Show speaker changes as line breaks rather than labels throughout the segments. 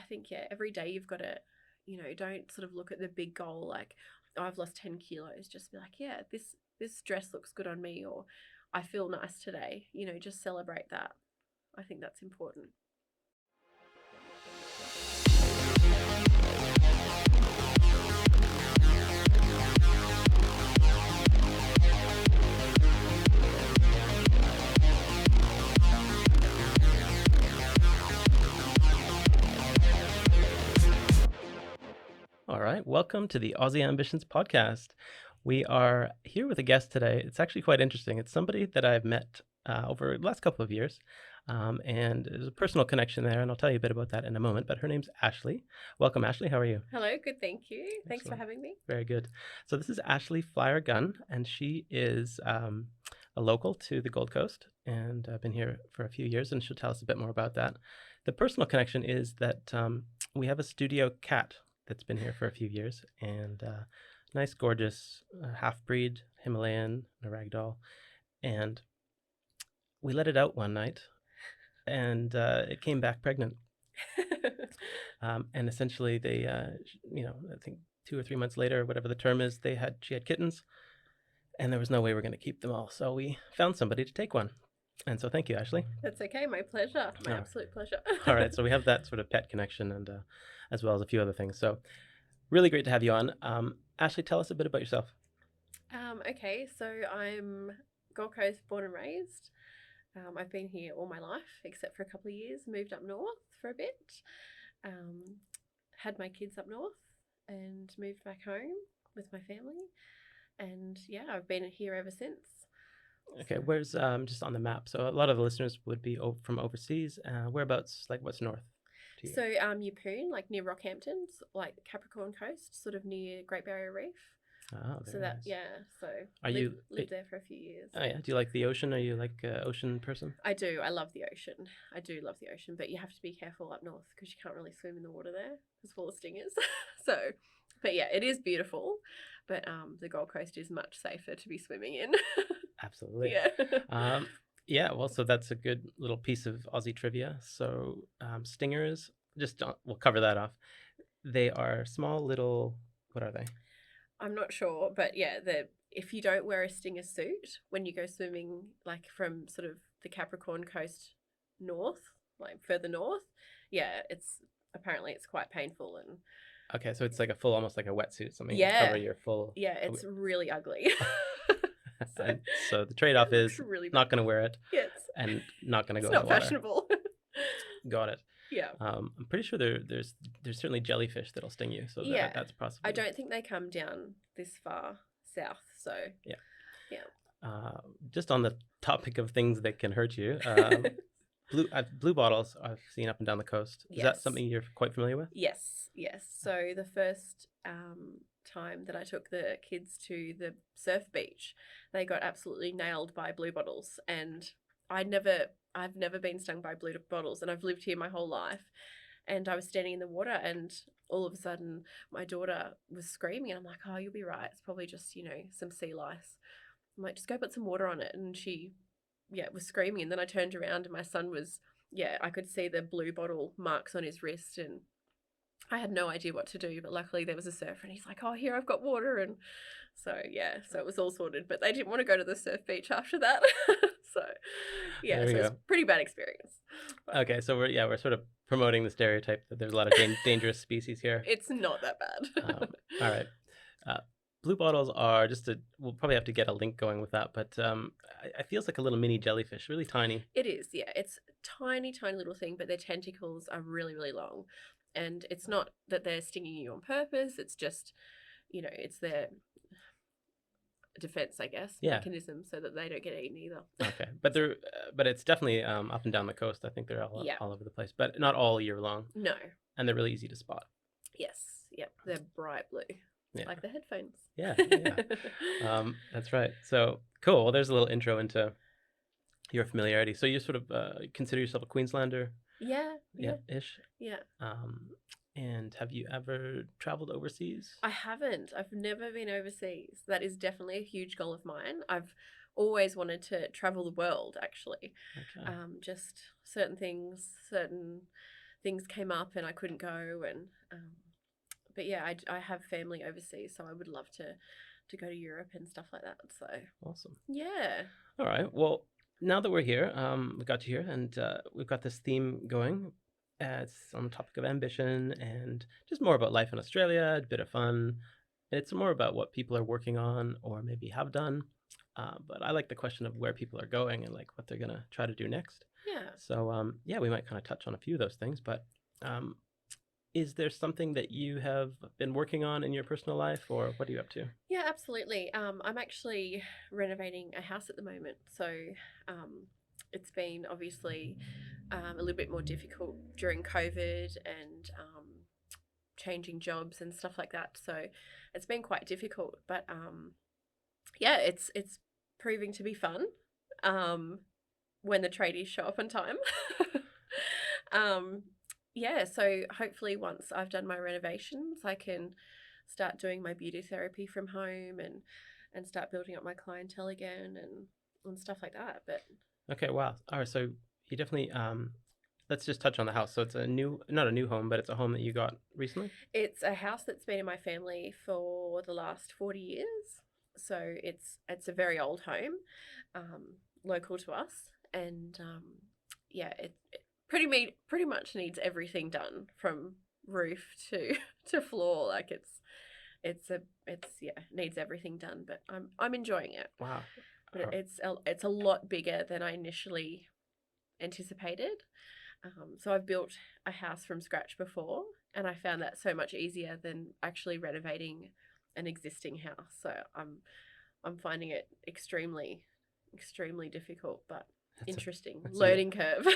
think, every day you've got to, don't sort of look at the big goal like, oh, I've lost 10 kilos. Just be like, yeah, this dress looks good on me, or I feel nice today. Just celebrate that. I think that's important.
All right, welcome to the Aussie Ambitions podcast. We are here with a guest today. It's actually quite interesting. It's somebody that I've met over the last couple of years, and there's a personal connection there, and I'll tell you a bit about that in a moment. But her name's Ashley. Welcome, Ashley. How are you?
Hello, good, thank you. Thanks for
Excellent.
having me.
Very good. So this is Ashley Flier-Gunn, and she is a local to the Gold Coast, and I've been here for a few years, and she'll tell us a bit more about that. The personal connection is that we have a studio cat that's been here for a few years, and nice, gorgeous half-breed Himalayan, a ragdoll, and we let it out one night, and it came back pregnant. And essentially, they, I think 2 or 3 months later, whatever the term is, she had kittens, and there was no way we're going to keep them all, so we found somebody to take one. And so thank you, Ashley.
That's okay. My pleasure. My absolute pleasure.
All right. So we have that sort of pet connection, and as well as a few other things. So really great to have you on. Ashley, tell us a bit about yourself.
Okay. So I'm Gold Coast born and raised. I've been here all my life, except for a couple of years. Moved up north for a bit. Had my kids up north and moved back home with my family. And yeah, I've been here ever since.
Okay, where's just on the map? So a lot of the listeners would be from overseas. Whereabouts, like what's north to you?
So Yeppoon, like near Rockhampton, like Capricorn Coast, sort of near Great Barrier Reef.
Oh,
so that
nice.
So lived there for a few years.
Oh yeah. Do you like the ocean? Are you like an ocean person?
I do. I love the ocean. I do love the ocean, but you have to be careful up north because you can't really swim in the water there. It's full of stingers. But yeah, it is beautiful. But the Gold Coast is much safer to be swimming in.
Absolutely.
Yeah.
Yeah, well, so that's a good little piece of Aussie trivia. So stingers, we'll cover that off. They are small little, what are they?
I'm not sure, but yeah, if you don't wear a stinger suit when you go swimming, like from sort of the Capricorn Coast north, like further north, yeah, it's quite painful. And
okay, so it's like almost like a wetsuit, something to cover your full.
Yeah, it's really ugly.
So the trade-off is
really
not going to wear it.
Yes.
And not going to go
in the water.
It's not
fashionable.
Got it.
Yeah.
I'm pretty sure there's certainly jellyfish that'll sting you, so that's possible.
I don't think they come down this far south, so yeah.
Just on the topic of things that can hurt you, blue bottles I've seen up and down the coast. Is that something you're quite familiar with?
Yes. So the first time that I took the kids to the surf beach, they got absolutely nailed by blue bottles, and I've never been stung by blue bottles, and I've lived here my whole life. And I was standing in the water, and all of a sudden my daughter was screaming, and I'm like, oh, you'll be right. It's probably just, some sea lice. I'm like, just go put some water on it. And she, was screaming. And then I turned around, and my son was, I could see the blue bottle marks on his wrist, and I had no idea what to do. But luckily there was a surfer, and he's like, oh, here, I've got water. And so it was all sorted. But they didn't want to go to the surf beach after that. So it's a pretty bad experience.
Okay, so we're sort of promoting the stereotype that there's a lot of dangerous species here.
It's not that bad.
All right. Blue bottles are we'll probably have to get a link going with that, but it feels like a little mini jellyfish, really tiny.
It is, yeah. It's a tiny, tiny little thing, but their tentacles are really, really long. And it's not that they're stinging you on purpose. It's just, it's their defense, I guess, mechanism, so that they don't get eaten either.
Okay, but it's definitely up and down the coast. I think they're all over the place, but not all year long.
No.
And they're really easy to spot.
Yes, yep, they're bright blue, like the headphones.
Yeah. That's right. So cool. Well, there's a little intro into your familiarity. So you sort of consider yourself a Queenslander? Ish.
Yeah.
And have you ever traveled overseas?
I haven't. I've never been overseas. That is definitely a huge goal of mine. I've always wanted to travel the world, actually.
Okay.
Just certain things things came up and I couldn't go. And but yeah, I have family overseas, so I would love to go to Europe and stuff like that. So
Awesome.
yeah.
All right. Well, now that we're here, we got you here, and we've got this theme going. It's on the topic of ambition and just more about life in Australia, a bit of fun. It's more about what people are working on or maybe have done. But I like the question of where people are going and like what they're gonna try to do next.
Yeah.
So yeah, we might kind of touch on a few of those things. But is there something that you have been working on in your personal life, or what are you up to?
Yeah, absolutely. I'm actually renovating a house at the moment, so it's been obviously a little bit more difficult during COVID and changing jobs and stuff like that. So it's been quite difficult, but yeah, it's proving to be fun when the tradies show up on time. Yeah, so hopefully once I've done my renovations, I can start doing my beauty therapy from home and start building up my clientele again and stuff like that. But
Okay, wow. All right, so you definitely let's just touch on the house. So it's not a new home, but it's a home that you got recently?
it's a house that's been in my family for the last 40 years. So it's a very old home, local to us, and yeah, it pretty much needs everything done from roof to to floor. Like it's yeah, needs everything done, but I'm enjoying it.
Wow.
But it's a lot bigger than I initially anticipated. So I've built a house from scratch before, and I found that so much easier than actually renovating an existing house. So I'm finding it extremely difficult, but interesting learning curve.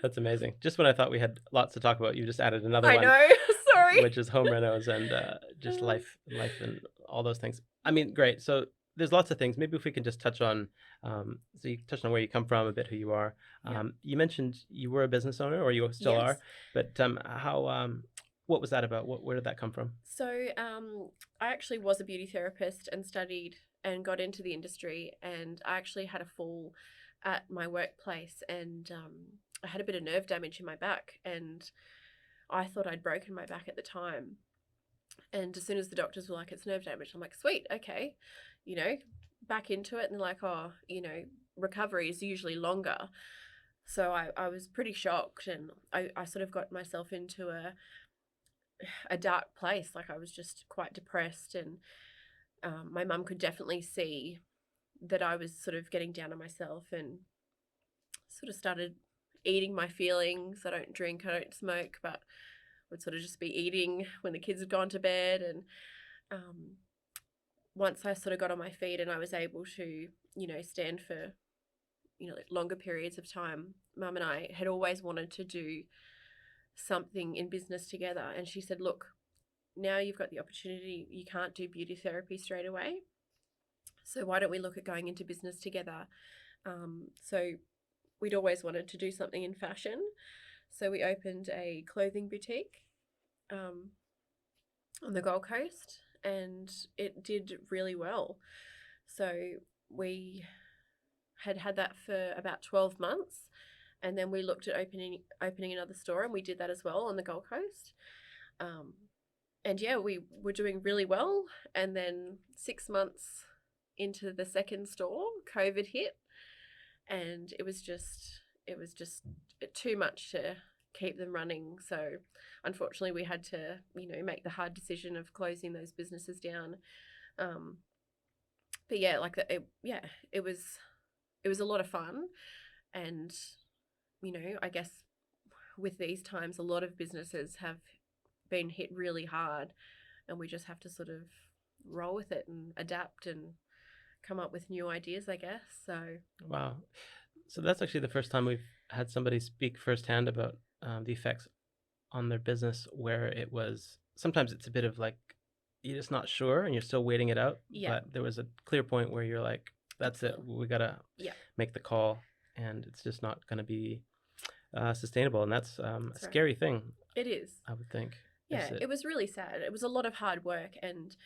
That's amazing. Just when I thought we had lots to talk about, you just added another
I
one,
know. Sorry.
which is home renos and just life and all those things. I mean, great. So there's lots of things. Maybe if we can just touch on, so you touched on where you come from, a bit who you are.
Yeah.
You mentioned you were a business owner, or you still
Yes.
are, but what was that about? Where did that come from?
So I actually was a beauty therapist and studied and got into the industry, and I actually had a fall at my workplace, and I had a bit of nerve damage in my back, and I thought I'd broken my back at the time. And as soon as the doctors were like, it's nerve damage, I'm like, sweet, okay, back into it. And they're like, oh, recovery is usually longer. So I was pretty shocked, and I sort of got myself into a dark place. Like I was just quite depressed, and my mum could definitely see that I was sort of getting down on myself, and sort of started eating my feelings. I don't drink, I don't smoke, but would sort of just be eating when the kids had gone to bed. And once I sort of got on my feet and I was able to, stand for, like longer periods of time, Mum and I had always wanted to do something in business together. And she said, look, now you've got the opportunity, you can't do beauty therapy straight away. So why don't we look at going into business together? So we'd always wanted to do something in fashion. So we opened a clothing boutique on the Gold Coast, and it did really well. So we had that for about 12 months, and then we looked at opening another store, and we did that as well on the Gold Coast. And yeah, we were doing really well, and then 6 months into the second store, COVID hit, and it was just too much to keep them running. So unfortunately we had to, make the hard decision of closing those businesses down. But yeah, it was a lot of fun. And, I guess with these times, a lot of businesses have been hit really hard, and we just have to sort of roll with it and adapt and come up with new ideas, I guess. So
Wow. So that's actually the first time we've had somebody speak firsthand about the effects on their business, where it was sometimes it's a bit of like you're just not sure and you're still waiting it out.
Yeah.
But there was a clear point where you're like, that's Absolutely. It. We gotta make the call, and it's just not going to be sustainable. And that's a scary thing.
It is.
I would think.
Yeah, it was really sad. It was a lot of hard work, and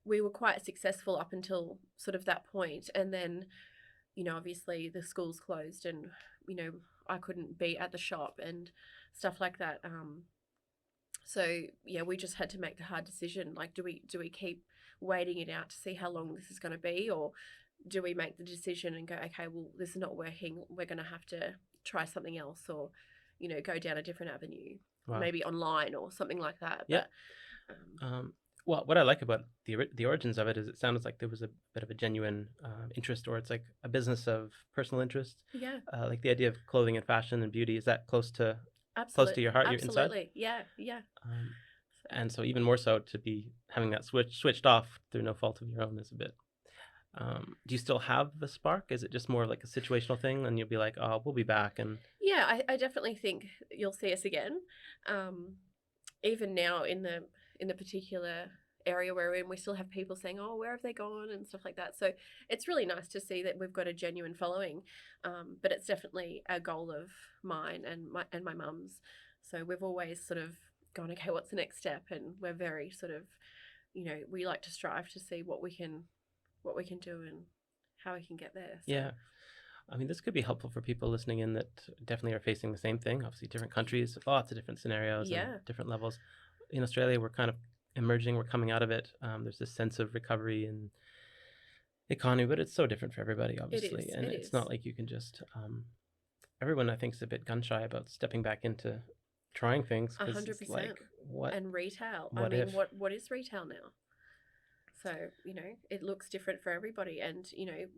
we were quite successful up until sort of that point. And then, obviously the schools closed, and, I couldn't be at the shop and stuff like that. So yeah, we just had to make the hard decision. Like, do we keep waiting it out to see how long this is going to be, or do we make the decision and go, okay, well, this is not working. We're going to have to try something else, or go down a different avenue,
Wow.
maybe online or something like that.
Yeah.
But
Well, what I like about the origins of it is it sounds like there was a bit of a genuine interest, or it's like a business of personal interest.
yeah,
Like the idea of clothing and fashion and beauty, is that close to
absolutely,
your heart, your inside?
absolutely, yeah, yeah.
Um,
So,
and so even more so to be having that switched off through no fault of your own is a bit. Do you still have the spark? Is it just more like a situational thing, and you'll be like, "Oh, we'll be back," and
yeah, I definitely think you'll see us again. Even now in the particular area we're in, we still have people saying, "Oh, where have they gone?" and stuff like that. So it's really nice to see that we've got a genuine following. But it's definitely a goal of mine and my mum's. So we've always sort of gone, okay, what's the next step? And we're very sort of, we like to strive to see what we can do and how we can get there. So.
yeah. I mean, this could be helpful for people listening in that definitely are facing the same thing. Obviously, different countries, lots of different scenarios and
Yeah.
different levels. In Australia, we're kind of emerging, we're coming out of it. There's this sense of recovery and economy, but it's so different for everybody, obviously. And
It
it's
is.
not like you can just. Everyone, I think, is a bit gun shy about stepping back into trying things because it's
100%.
like, what?
And retail. I
What
mean,
if?
what is retail now? So, it looks different for everybody. And,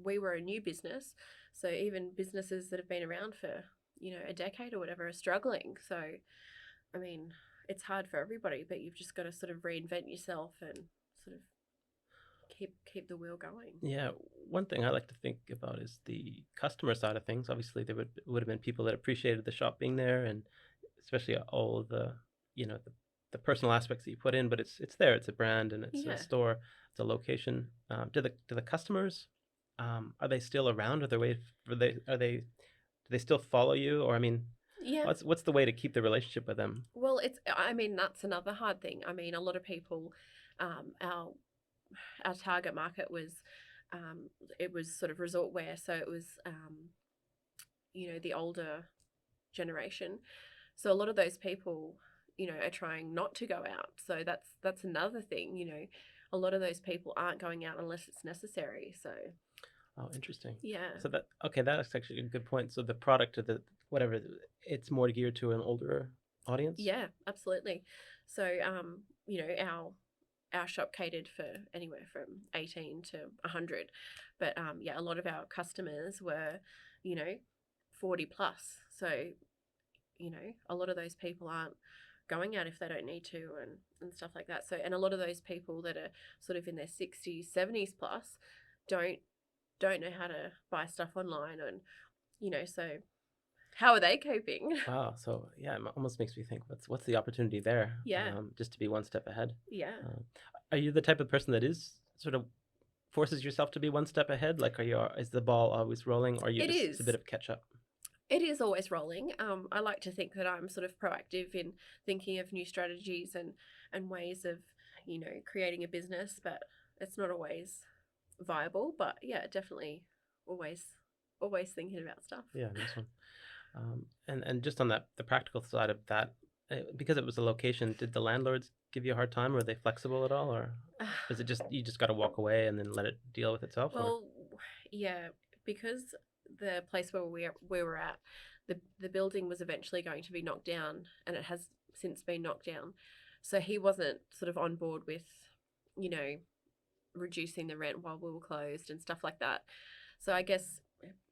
we were a new business. So even businesses that have been around for, a decade or whatever are struggling. So, I mean, it's hard for everybody, but you've just got to sort of reinvent yourself and sort of keep the wheel going.
Yeah, one thing I like to think about is the customer side of things. Obviously, there would have been people that appreciated the shop being there, and especially all of the the personal aspects that you put in. But it's there. It's a brand, and it's a
Yeah.
store. It's a location. Do the customers are they still around? Are they wait for do they still follow you? Or I mean,
Yeah.
what's the way to keep the relationship with them?
Well, I mean, that's another hard thing. I mean, a lot of people, our target market was, it was sort of resort wear, so it was, the older generation. So a lot of those people, are trying not to go out. So that's another thing. A lot of those people aren't going out unless it's necessary. So
Oh, interesting.
yeah,
So that's actually a good point. So the product or the whatever, it's more geared to an older audience.
yeah, absolutely. So our shop catered for anywhere from 18 to 100, but yeah, a lot of our customers were, you know, 40 plus. So a lot of those people aren't going out if they don't need to and stuff like that. So, and a lot of those people that are sort of in their 60s, 70s plus don't know how to buy stuff online, and so how are they coping?
Wow. So yeah, it almost makes me think, what's the opportunity there?
Yeah.
Just to be one step ahead.
Yeah.
Are you the type of person that is sort of forces yourself to be one step ahead? Like, is the ball always rolling, or
It
it's a
is.
bit of catch up?
It is always rolling. I like to think that I'm sort of proactive in thinking of new strategies and ways of, creating a business, but it's not always viable. But yeah, definitely always thinking about stuff.
Yeah, nice one. And just on the practical side of that, because it was a location, did the landlords give you a hard time? Were they flexible at all, or is it just you just got to walk away and then let it deal with itself? Or
Well, yeah, because the place where we were at, the building was eventually going to be knocked down, and it has since been knocked down. So he wasn't sort of on board with, you know, reducing the rent while we were closed and stuff like that. So I guess,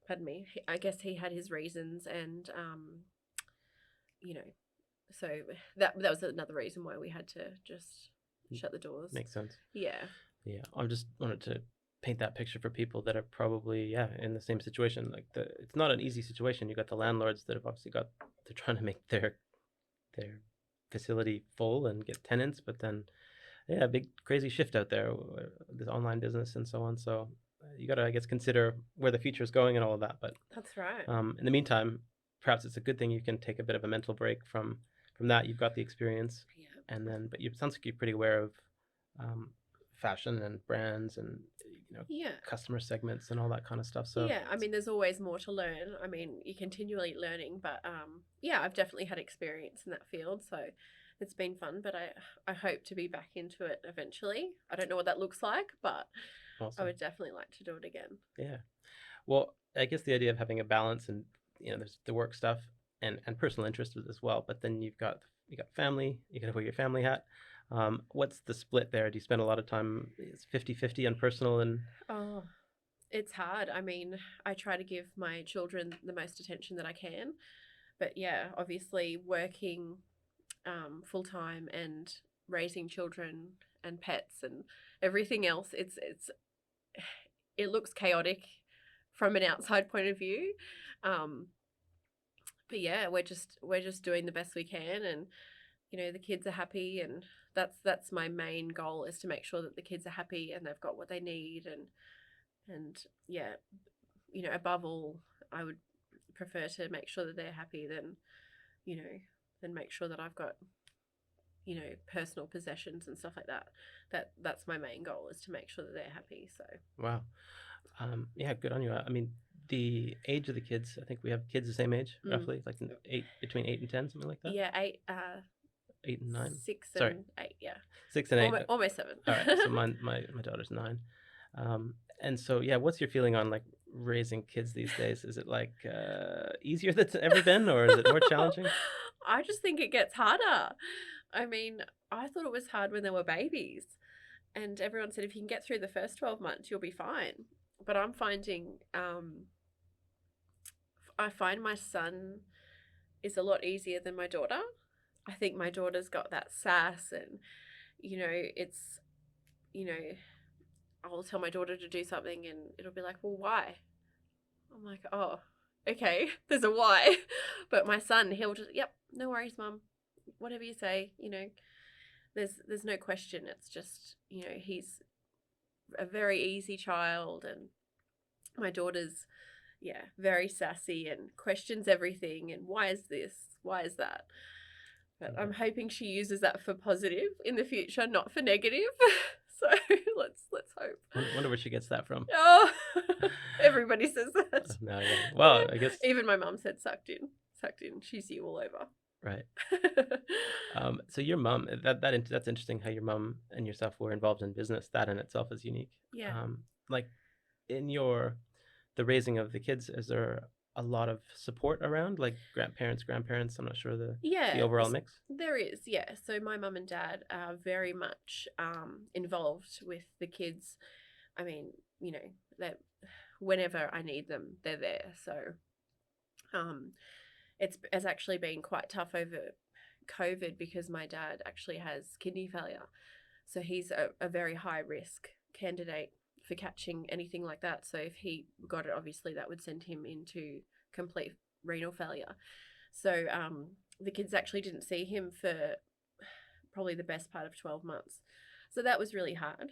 pardon me, I guess he had his reasons, and you know, so that was another reason why we had to just shut the doors.
makes sense.
Yeah.
Yeah, I just wanted to paint that picture for people that are probably in the same situation. Like it's not an easy situation. You got the landlords that have obviously they're trying to make their facility full and get tenants, but then big crazy shift out there, this online business and so on. So you got to, I guess, consider where the future is going and all of that. But
That's right.
in the meantime, perhaps it's a good thing you can take a bit of a mental break from that. You've got the experience,
Yeah.
and then it sounds like you're pretty aware of fashion and brands and customer segments and all that kind of stuff. So
yeah, I mean, there's always more to learn. I mean, you're continually learning, but yeah, I've definitely had experience in that field, so It's been fun, but I hope to be back into it eventually. I don't know what that looks like, but I
Awesome.
would definitely like to do it again.
Yeah. Well, I guess the idea of having a balance, and there's the work stuff and personal interests as well, but then you got family, you got to wear your family hat. What's the split there? Do you spend a lot of time? It's 50-50 on personal and
Oh, it's hard. I mean, I try to give my children the most attention that I can, but yeah, obviously working full time and raising children and pets and everything else, it looks chaotic from an outside point of view. Um, but yeah, we're just doing the best we can, and the kids are happy, and that's my main goal, is to make sure that the kids are happy and they've got what they need, and yeah, above all, I would prefer to make sure that they're happy you know than make sure that I've got personal possessions and stuff like that. That's my main goal, is to make sure that they're happy. So
wow. Yeah, good on you. I mean, the age of the kids, I think we have kids the same age, roughly, like between 8 and 10, something like that.
yeah,
8 and 9.
6
Sorry,
and 8, yeah,
6 and 8.
almost 7.
All right. So my daughter's 9. And so yeah, what's your feeling on like raising kids these days? Is it like easier than it's ever been, or is it more challenging?
I just think it gets harder. I mean, I thought it was hard when they were babies, and everyone said if you can get through the first 12 months, you'll be fine. But I'm finding, I find my son is a lot easier than my daughter. I think my daughter's got that sass, and it's, you know, I'll tell my daughter to do something and it'll be like, well, why? I'm like, oh, okay, there's a why. But my son, he'll just, yep, no worries, mum. Whatever you say, there's no question. It's just, he's a very easy child, and my daughter's, yeah, very sassy and questions everything, and why is this? Why is that? But I'm hoping she uses that for positive in the future, not for negative. So let's hope.
Wonder where she gets that from.
Oh, everybody says that.
No, yeah. Well, I guess
even my mum said sucked in. She's you all over.
right. So your mom, that's interesting how your mom and yourself were involved in business. That in itself is unique.
Yeah.
Like in the raising of the kids, is there a lot of support around, like grandparents? I'm not sure the overall mix.
There is, yeah. So my mum and dad are very much involved with the kids. I mean, that whenever I need them, they're there. So it's actually been quite tough over COVID, because my dad actually has kidney failure. So he's a very high risk candidate for catching anything like that. So if he got it, obviously that would send him into complete renal failure. So the kids actually didn't see him for probably the best part of 12 months. So that was really hard.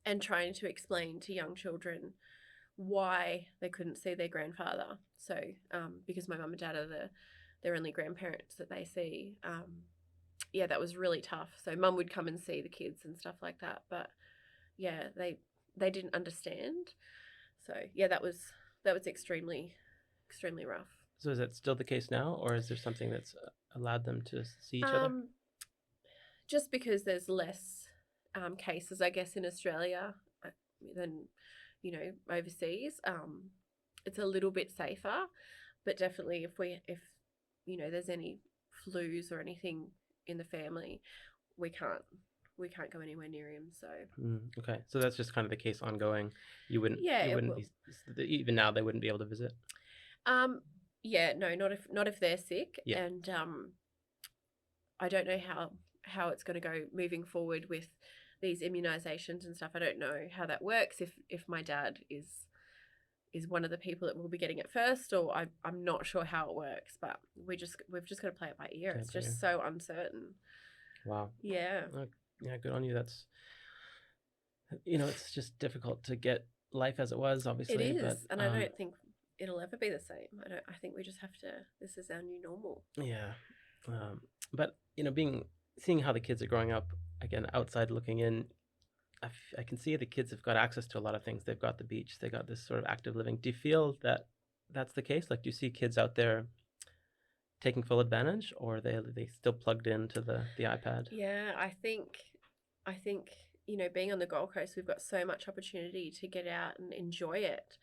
And trying to explain to young children why they couldn't see their grandfather. So because my mum and dad are their only grandparents that they see, yeah, that was really tough. So mum would come and see the kids and stuff like that, but yeah, they didn't understand. So yeah, that was extremely rough.
So is that still the case now, or is there something that's allowed them to see each other?
Just because there's less cases, I guess, in Australia than overseas. It's a little bit safer, but definitely if there's any flus or anything in the family, we can't go anywhere near him. So
okay, so that's just kind of the case ongoing. You wouldn't be, even now they wouldn't be able to visit.
Yeah, no, not if they're sick.
Yeah.
And I don't know how it's going to go moving forward with these immunizations and stuff. I don't know how that works, if my dad is one of the people that will be getting it first, or I'm not sure how it works, but we've just got to play it by ear. It's just so uncertain.
Wow.
Yeah.
Yeah, good on you. That's it's just difficult to get life as it was, obviously.
It is,
but,
and I don't think it'll ever be the same. I think we just have to. This is our new normal.
Yeah, but seeing how the kids are growing up, again, outside looking in, I can see the kids have got access to a lot of things. They've got the beach. They got this sort of active living. Do you feel that that's the case? Like, do you see kids out there taking full advantage, or are they still plugged into the iPad?
Yeah, I think, being on the Gold Coast, we've got so much opportunity to get out and enjoy it.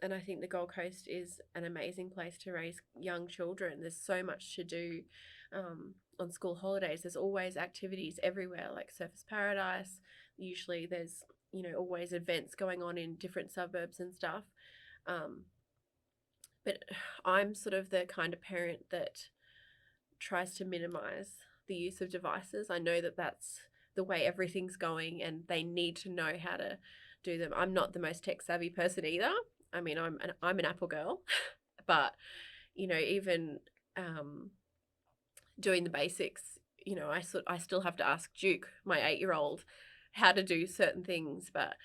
And I think the Gold Coast is an amazing place to raise young children. There's so much to do on school holidays. There's always activities everywhere, like Surfers Paradise. Usually there's, always events going on in different suburbs and stuff. But I'm sort of the kind of parent that tries to minimize the use of devices. I know that that's the way everything's going and they need to know how to do them. I'm not the most tech savvy person either. I mean, I'm an Apple girl, but even doing the basics, I still have to ask Duke, my 8-year-old, how to do certain things. But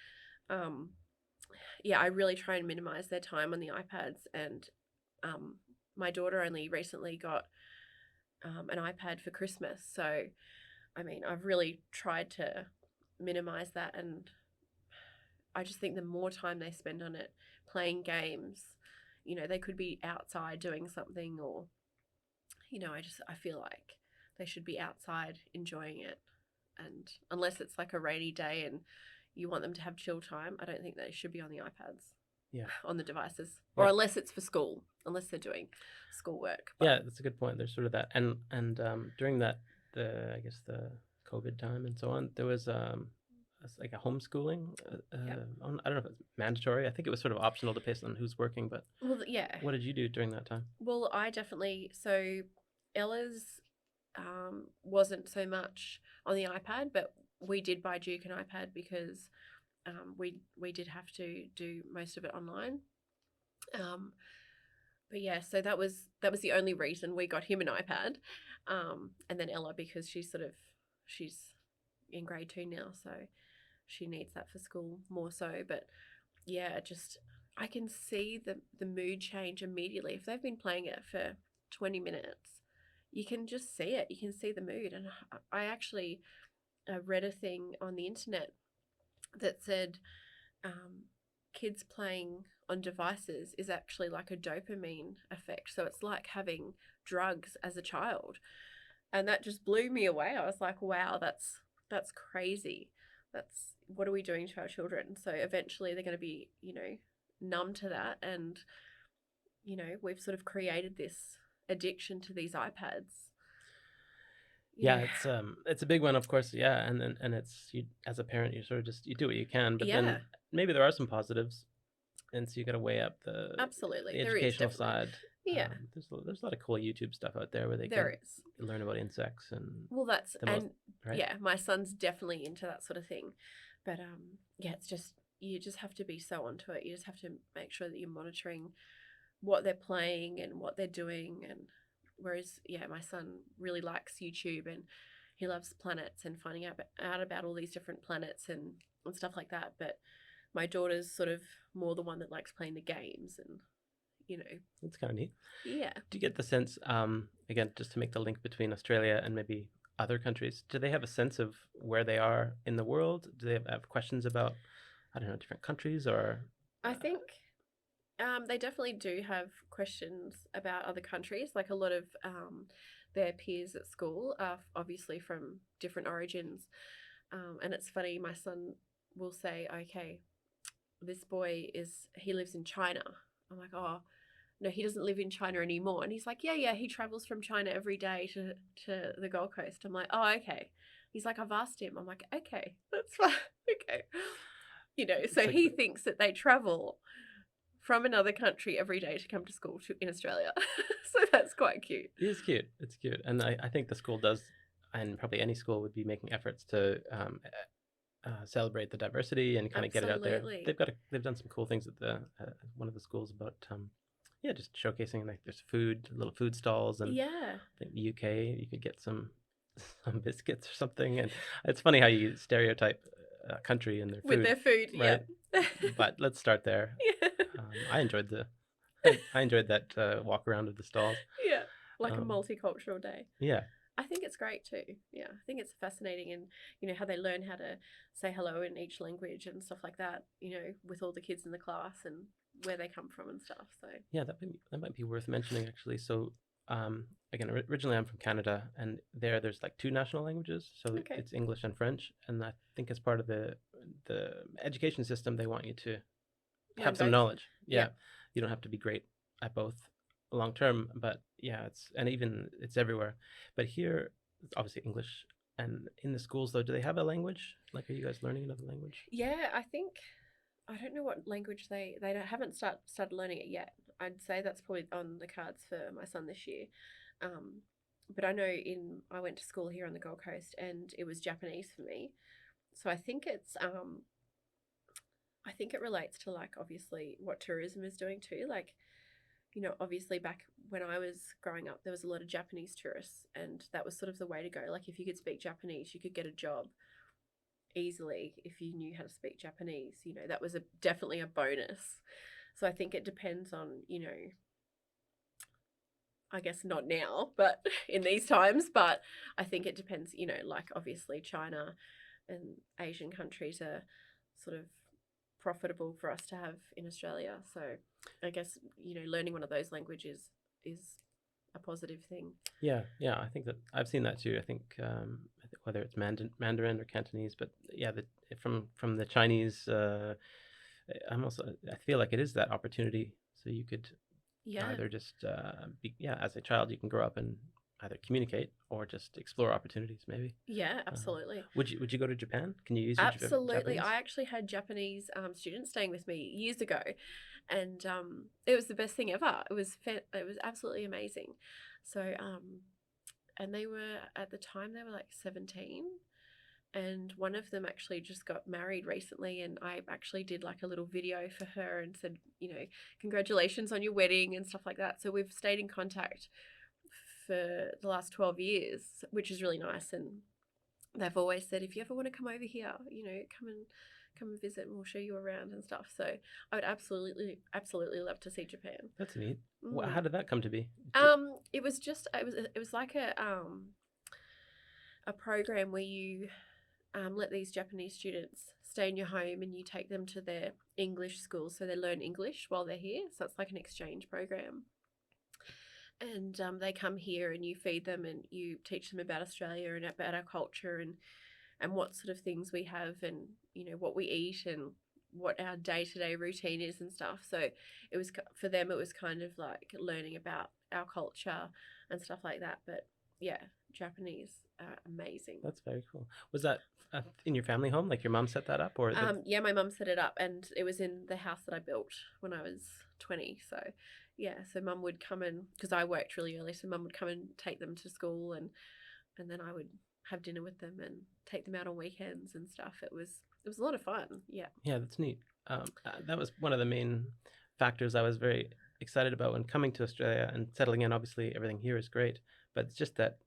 yeah, I really try and minimize their time on the iPads. And my daughter only recently got an iPad for Christmas, so I mean, I've really tried to minimize that, and I just think the more time they spend on it playing games, they could be outside doing something, or I feel like they should be outside enjoying it. And unless it's like a rainy day and you want them to have chill time, I don't think they should be on the iPads.
Yeah.
On the devices, or unless it's for school, unless they're doing schoolwork.
Yeah, that's a good point. There's sort of that, and during that I guess the COVID time and so on, there was like a homeschooling. I don't know if it's mandatory. I think it was sort of optional based on who's working. But
yeah.
What did you do during that time?
Well, so Ella's wasn't so much on the iPad, but we did buy Duke an iPad because we did have to do most of it online. But yeah, so that was the only reason we got him an iPad. And then Ella, because she's in grade 2 now, so she needs that for school more so. But yeah, just I can see the mood change immediately. If they've been playing it for 20 minutes, you can just see it. You can see the mood. And I actually read a thing on the internet that said kids playing on devices is actually like a dopamine effect. So it's like having drugs as a child. And that just blew me away. I was like, wow, that's crazy. What are we doing to our children? So eventually they're going to be, numb to that. And, we've sort of created this addiction to these iPads.
Yeah, it's a big one, of course. Yeah, and it's you, as a parent, you sort of just you do what you can, but then maybe there are some positives, and so you got to weigh up the educational side.
Yeah,
there's a lot of cool YouTube stuff out there where they can learn about insects and
right? Yeah, my son's definitely into that sort of thing, but yeah, it's just you just have to be so onto it. You just have to make sure that you're monitoring what they're playing and what they're doing. And whereas, yeah, my son really likes YouTube and he loves planets and finding out about all these different planets and stuff like that. But my daughter's sort of more the one that likes playing the games and,
It's kind of neat.
Yeah.
Do you get the sense, again, just to make the link between Australia and maybe other countries, do they have a sense of where they are in the world? Do they have questions about, I don't know, different countries or?
I think they definitely do have questions about other countries. Like a lot of their peers at school are obviously from different origins. And it's funny, my son will say, okay, this boy he lives in China. I'm like, oh, no, he doesn't live in China anymore. And he's like, yeah, he travels from China every day to the Gold Coast. I'm like, oh, okay. He's like, I've asked him. I'm like, okay, that's fine. Okay. So he thinks that they travel from another country every day to come to school in Australia. So that's quite cute.
It is cute. It's cute. And I think the school does, and probably any school would be making efforts to celebrate the diversity and kind of get it out there. They've done some cool things at the one of the schools about just showcasing, like there's little food stalls, and I think the UK you could get some biscuits or something. And it's funny how you stereotype a country and their food
with their food,
right? Yeah. But let's start there.
Yeah.
I enjoyed that walk around of the stalls.
Yeah, like a multicultural day.
Yeah.
I think it's great too. Yeah, I think it's fascinating, and how they learn how to say hello in each language and stuff like that. With all the kids in the class and where they come from and stuff. So
yeah, that might be worth mentioning actually. So again, originally I'm from Canada, and there's like two national languages, so
Okay.
it's English and French. And I think as part of the education system, they want you to
Learn
have some
both.
knowledge.
Yeah.
Yeah, you don't have to be great at both long term, but yeah, it's everywhere. But here, it's obviously English. And in the schools, though, do they have a language? Like, are you guys learning another language?
Yeah, I don't know what language haven't started learning it yet. I'd say that's probably on the cards for my son this year. But I know I went to school here on the Gold Coast and it was Japanese for me. So I think it relates to like obviously what tourism is doing too. Like, obviously back when I was growing up, there was a lot of Japanese tourists and that was sort of the way to go. Like if you could speak Japanese, you could get a job easily if you knew how to speak Japanese. That was definitely a bonus. So I think it depends on, I guess not now, but in these times, but I think it depends, like obviously China and Asian countries are sort of profitable for us to have in Australia. So I guess, learning one of those languages is a positive thing.
Yeah, I think that I've seen that too. I think whether it's Mandarin or Cantonese, but yeah, from the Chinese, I feel like it is that opportunity. So you could either just as a child, you can grow up and either communicate or just explore opportunities, maybe.
Yeah, absolutely.
Would you go to Japan? Can you use your
Absolutely.
Japanese?
I actually had Japanese students staying with me years ago, and it was the best thing ever. It was absolutely amazing. So and they were at the time they were like 17, and one of them actually just got married recently, and I actually did like a little video for her and said, congratulations on your wedding and stuff like that. So we've stayed in contact for the last 12 years, which is really nice. And they've always said, if you ever want to come over here, come and visit and we'll show you around and stuff. So I would absolutely love to see Japan.
That's neat. How did that come to be?
It was like a program where you let these Japanese students stay in your home and you take them to their English school so they learn English while they're here. So it's like an exchange program. And they come here and you feed them and you teach them about Australia and about our culture and what sort of things we have and, what we eat and what our day-to-day routine is and stuff. So it was, for them, it was kind of like learning about our culture and stuff like that. But yeah, Japanese are amazing.
That's very cool. Was that in your family home? Like your mom set that up, or
yeah, my mum set it up, and it was in the house that I built when I was 20. So yeah, so mum would come in because I worked really early. So mum would come and take them to school, and then I would have dinner with them and take them out on weekends and stuff. It was a lot of fun. Yeah.
Yeah, that's neat. That was one of the main factors I was very excited about when coming to Australia and settling in. Obviously, everything here is great, but it's just that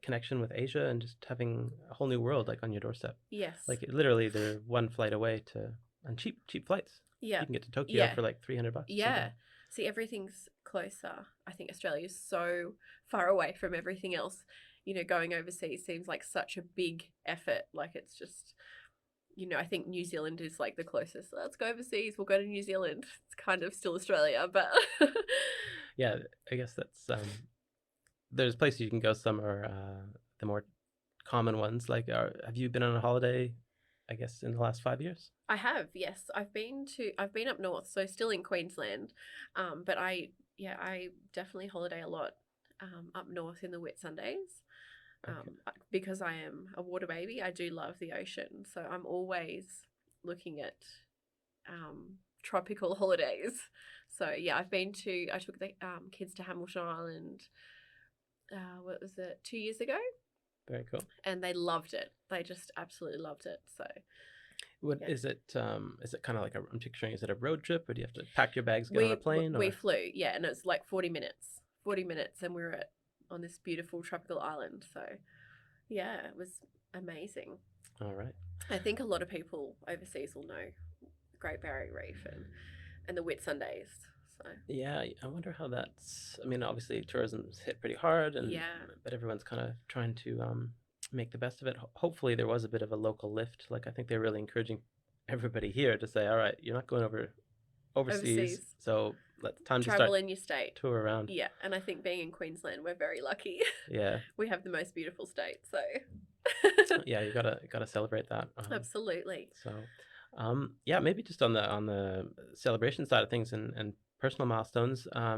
connection with Asia and just having a whole new world like on your doorstep.
Yes.
Like literally, they're one flight away and cheap flights.
Yeah.
You can get to Tokyo for like $300.
Yeah.
Something.
See, everything's closer. I think Australia is so far away from everything else. Going overseas seems like such a big effort. Like it's just, I think New Zealand is like the closest. Let's go overseas. We'll go to New Zealand. It's kind of still Australia, but
yeah, I guess that's there's places you can go. Some are the more common ones. Like, have you been on a holiday, I guess, in the last 5 years?
I have, yes. I've been up north, so still in Queensland. But I definitely holiday a lot up north in the Whitsundays. Because I am a water baby, I do love the ocean. So I'm always looking at tropical holidays. So yeah, I took the kids to Hamilton Island, what was it, 2 years ago?
Very cool.
And they loved it. They just absolutely loved it. So
what is it? Is it kind of like I'm picturing, is it a road trip or do you have to pack your bags, get on a plane?
We flew, yeah, and it's like 40 minutes. 40 minutes and we were on this beautiful tropical island. So yeah, it was amazing.
All right.
I think a lot of people overseas will know Great Barrier Reef and the Whitsundays. So
yeah, I wonder how that's. I mean, obviously tourism's hit pretty hard, but everyone's kind of trying to make the best of it. Hopefully, there was a bit of a local lift. Like I think they're really encouraging everybody here to say, "All right, you're not going over overseas. So time to
Travel
start
in your state.
tour around.
Yeah, and I think being in Queensland, we're very lucky.
Yeah.
We have the most beautiful state, so
Yeah, you gotta celebrate that.
absolutely.
So, yeah, maybe just on the celebration side of things and personal milestones. I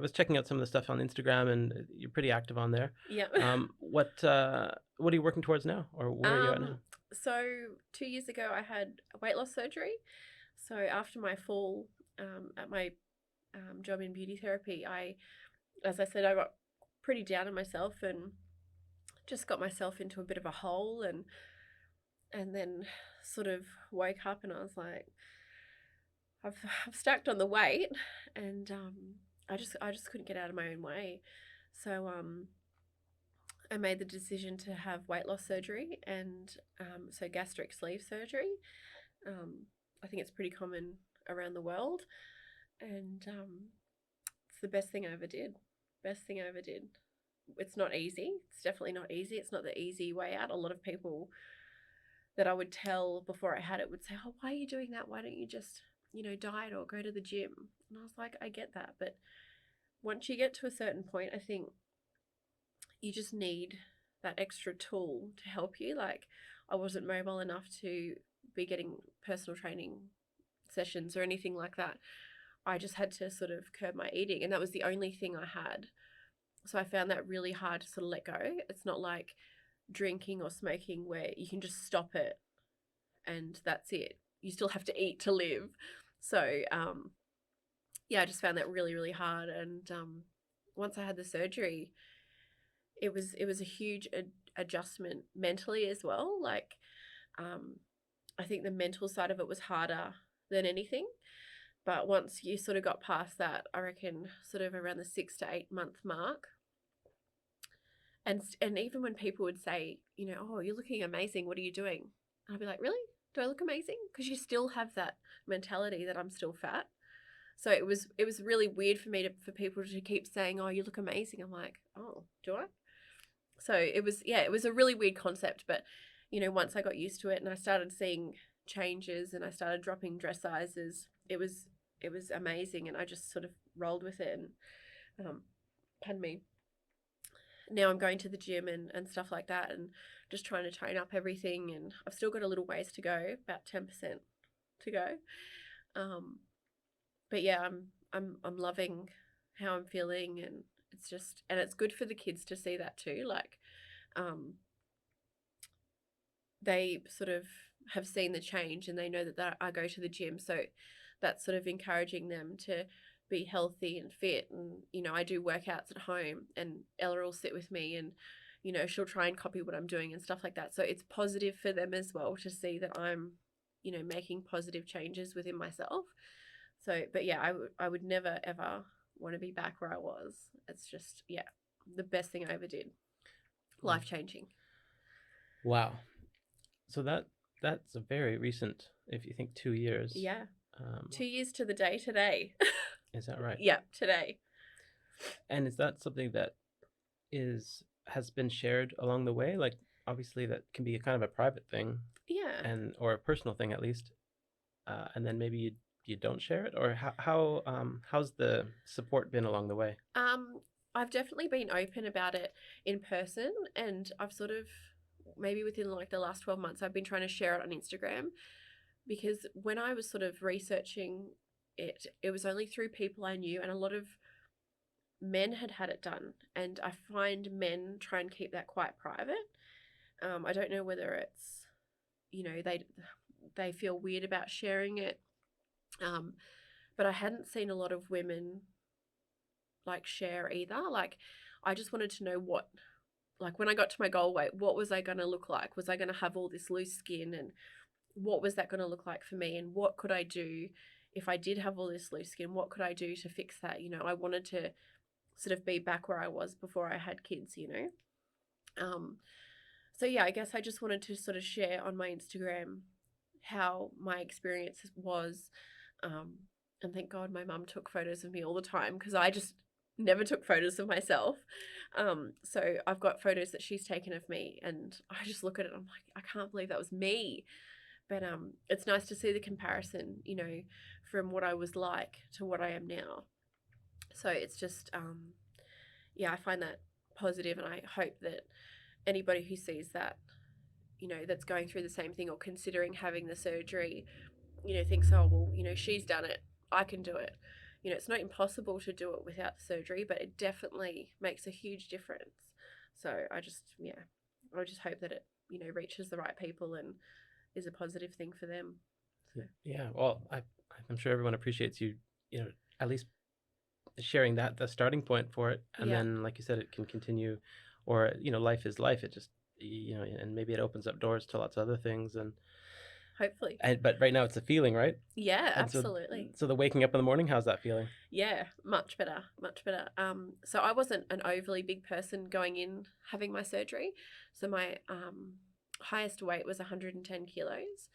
was checking out some of the stuff on Instagram, and you're pretty active on there.
Yeah.
What are you working towards now, or where are you at now?
So 2 years ago, I had weight loss surgery. So after my fall at my job in beauty therapy, as I said, I got pretty down on myself and just got myself into a bit of a hole, and then sort of woke up and I was like, I've stacked on the weight, and I just couldn't get out of my own way. So I made the decision to have weight loss surgery, and so gastric sleeve surgery. I think it's pretty common around the world, and it's the best thing I ever did. Best thing I ever did. It's not easy. It's definitely not easy. It's not the easy way out. A lot of people that I would tell before I had it would say, "Oh, why are you doing that? Why don't you just, diet or go to the gym?" And I was like, I get that, but once you get to a certain point, I think you just need that extra tool to help you. Like, I wasn't mobile enough to be getting personal training sessions or anything like that. I just had to sort of curb my eating, and that was the only thing I had. So I found that really hard to sort of let go. It's not like drinking or smoking where you can just stop it and that's it. You still have to eat to live. So yeah, I just found that really, really hard. And once I had the surgery, it was a huge adjustment mentally as well. Like I think the mental side of it was harder than anything. But once you sort of got past that, I reckon sort of around the 6 to 8 month mark. And even when people would say, "Oh, you're looking amazing. What are you doing?" And I'd be like, "Really? Do I look amazing?" Because you still have that mentality that I'm still fat. So it was really weird for me for people to keep saying, "Oh, you look amazing." I'm like, "Oh, do I?" So it was a really weird concept. But once I got used to it and I started seeing changes and I started dropping dress sizes, it was amazing, and I just sort of rolled with it. And pardon me. Now I'm going to the gym and stuff like that, and just trying to tone up everything. And I've still got a little ways to go, about 10% to go. But yeah, I'm loving how I'm feeling, and it's good for the kids to see that too. Like, they sort of have seen the change and they know that I go to the gym, so that's sort of encouraging them to be healthy and fit. And I do workouts at home, and Ella will sit with me, and she'll try and copy what I'm doing and stuff like that. So it's positive for them as well to see that I'm making positive changes within myself. So, but yeah, I would never ever want to be back where I was. It's just, yeah, the best thing I ever did. Life changing.
Wow. So that's a very recent, if you think 2 years.
Yeah. 2 years to the day today.
Is that right?
Yeah, today.
And is that something that has been shared along the way? Like, obviously that can be a kind of a private thing.
Yeah.
Or a personal thing at least. And then maybe you don't share it, or how's the support been along the way?
I've definitely been open about it in person, and I've sort of, maybe within like the last 12 months, I've been trying to share it on Instagram, because when I was sort of researching it, it was only through people I knew, and a lot of men had it done, and I find men try and keep that quite private. I don't know whether it's, they feel weird about sharing it. But I hadn't seen a lot of women like share either. Like, I just wanted to know like when I got to my goal weight, what was I going to look like? Was I going to have all this loose skin, and what was that going to look like for me? And what could I do if I did have all this loose skin? What could I do to fix that? I wanted to sort of be back where I was before I had kids, So yeah, I guess I just wanted to sort of share on my Instagram how my experience was. And thank God my mum took photos of me all the time, because I just never took photos of myself. So I've got photos that she's taken of me, and I just look at it and I'm like, I can't believe that was me. But it's nice to see the comparison, you know, from what I was like to what I am now. So it's just yeah, I find that positive, and I hope that anybody who sees that, you know, that's going through the same thing or considering having the surgery, you know, thinks, oh, well, you know, she's done it, I can do it. You know, it's not impossible to do it without the surgery, but it definitely makes a huge difference. So I just, yeah, I just hope that it, you know, reaches the right people and is a positive thing for them. So.
Yeah. Well, I'm sure everyone appreciates you, you know, at least sharing that, the starting point for it. And
Yeah,
then, like you said, it can continue, or, you know, life is life. It just, you know, and maybe it opens up doors to lots of other things.
hopefully.
But right now it's a feeling, right?
Yeah,
And so,
absolutely.
so the waking up in the morning, how's that feeling?
Yeah, much better, much better. So I wasn't an overly big person going in having my surgery. So my highest weight was 110 kilos,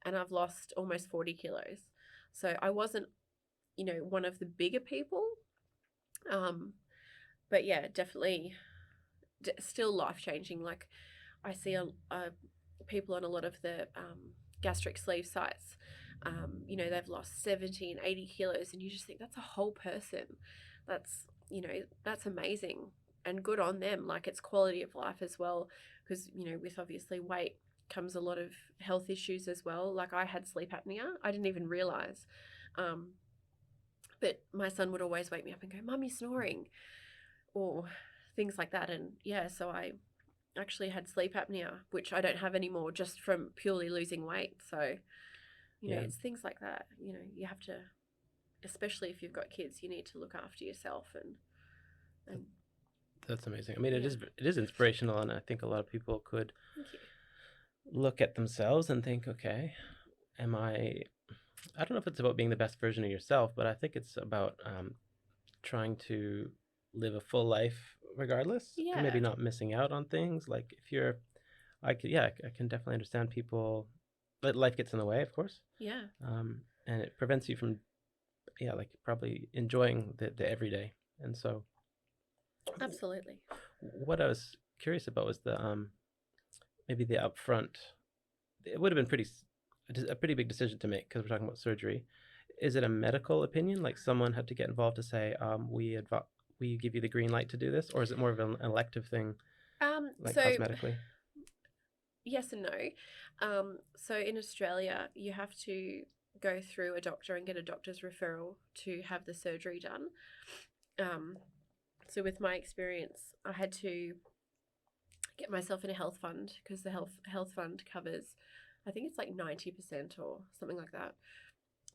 and I've lost almost 40 kilos. So I wasn't, you know, one of the bigger people. Um, but yeah, definitely still life changing. Like I see people on a lot of the gastric sleeve sites. You know, they've lost 70 and 80 kilos, and you just think that's a whole person. That's, you know, that's amazing and good on them. Like it's quality of life as well, because, you know, with obviously weight comes a lot of health issues as well. Like I had sleep apnea, I didn't even realize. Um, but my son would always wake me up and go, "Mum, you're snoring," or things like that. And yeah, so I actually had sleep apnea, which I don't have anymore just from purely losing weight. So, you know,
Yeah,
it's things like that. You know, you have to, especially if you've got kids, you need to look after yourself and
that's amazing. I mean,
yeah.
it is inspirational, and I think a lot of people could
Thank you.
look at themselves and think, okay, am I don't know if it's about being the best version of yourself, but I think it's about trying to live a full life regardless, and maybe
Yeah.
not missing out on things. Like if you're, yeah, I can definitely understand people, but life gets in the way, of course,
Yeah.
and it prevents you from, yeah, like probably enjoying the everyday. And so,
Absolutely.
what I was curious about was the maybe the upfront. It would have been a pretty big decision to make because we're talking about surgery. Is it a medical opinion, like someone had to get involved to say, we give you the green light to do this, or is it more of an elective thing, like
So
cosmetically?
yes and no. So in Australia, you have to go through a doctor and get a doctor's referral to have the surgery done. Um, so with my experience, I had to get myself in a health fund because the health fund covers, I think it's like 90% or something like that.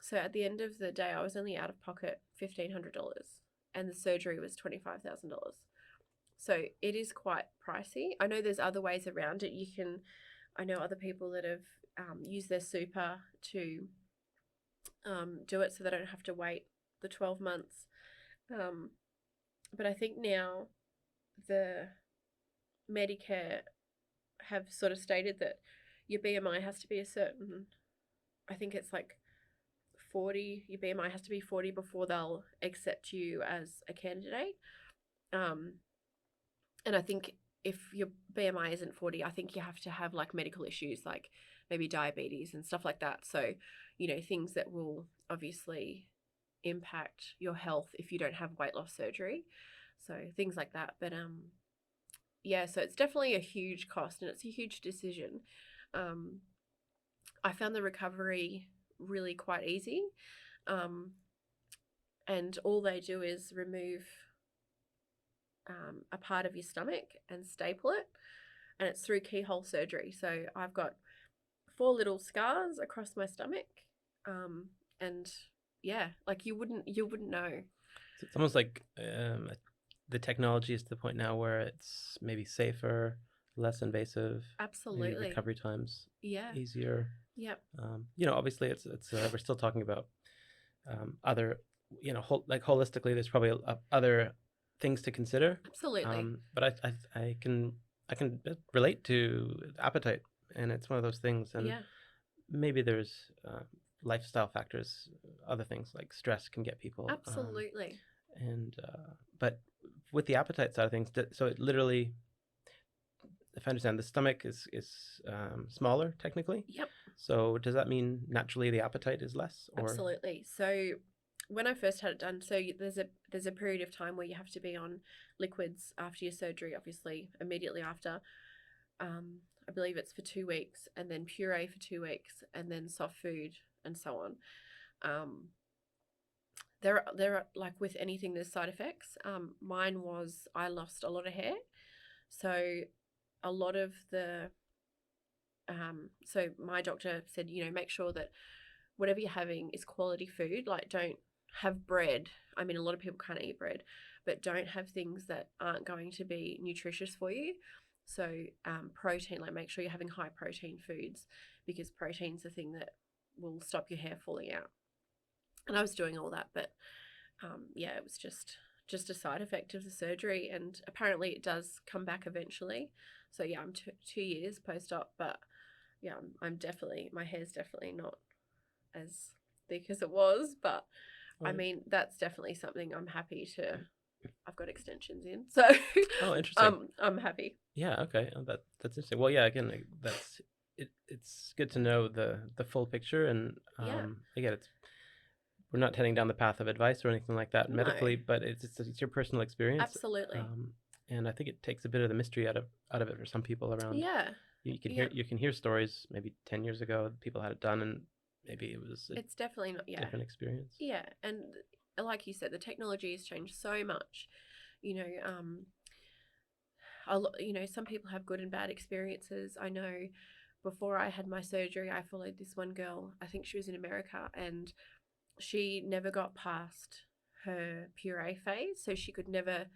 So at the end of the day, I was only out of pocket $1,500, and the surgery was $25,000. So it is quite pricey. I know there's other ways around it. I know other people that have used their super to do it so they don't have to wait the 12 months. Um, but I think now the Medicare have sort of stated that your BMI has to be a certain, I think it's like 40, your BMI has to be 40 before they'll accept you as a candidate. Um, and I think if your BMI isn't 40, I think you have to have like medical issues like maybe diabetes and stuff like that. So, you know, things that will obviously impact your health if you don't have weight loss surgery. So things like that. But yeah, so it's definitely a huge cost and it's a huge decision. Um, I found the recovery really quite easy. Um, and all they do is remove a part of your stomach and staple it, and it's through keyhole surgery. So I've got 4 little scars across my stomach, and yeah, like you wouldn't know.
So it's almost like the technology is to the point now where it's maybe safer, less invasive, maybe
Absolutely.
recovery times
Yeah.
easier.
Yep.
You know, obviously, it's we're still talking about other, you know, like holistically, there's probably other things to consider.
Absolutely.
But I can relate to appetite, and it's one of those things. And
Yeah.
maybe there's lifestyle factors, other things like stress can get people.
Absolutely.
And but with the appetite side of things, so it literally, if I understand, the stomach is smaller technically.
Yep.
So does that mean naturally the appetite is less, or?
Absolutely. So when I first had it done, there's a period of time where you have to be on liquids after your surgery, obviously immediately after. I believe it's for 2 weeks, and then puree for 2 weeks, and then soft food, and so on. There are, like with anything, there's side effects. Mine was I lost a lot of hair, so a lot of the so my doctor said, make sure that whatever you're having is quality food. Like, don't have bread. I mean, a lot of people can't eat bread, but don't have things that aren't going to be nutritious for you. So protein, like make sure you're having high protein foods, because protein's the thing that will stop your hair falling out. And I was doing all that, but yeah, it was just a side effect of the surgery, and apparently it does come back eventually. So yeah, I'm 2 years post-op, but yeah, I'm definitely, my hair's definitely not as thick as it was, but I mean, that's definitely something I'm happy to. I've got extensions in, so
Oh, interesting.
I'm happy.
Yeah. Okay. Oh, that's interesting. Well, yeah. Again, that's it. It's good to know the full picture, and
Yeah.
again, we're not heading down the path of advice or anything like that
No.
medically, but it's your personal experience.
Absolutely.
And I think it takes a bit of the mystery out of it for some people around.
Yeah.
You can hear stories maybe 10 years ago people had it done, and maybe it was
It's definitely not. Yeah.
different experience.
Yeah, and like you said, the technology has changed so much. Some people have good and bad experiences. I know before I had my surgery, I followed this one girl. I think she was in America, and she never got past her puree phase, so she could never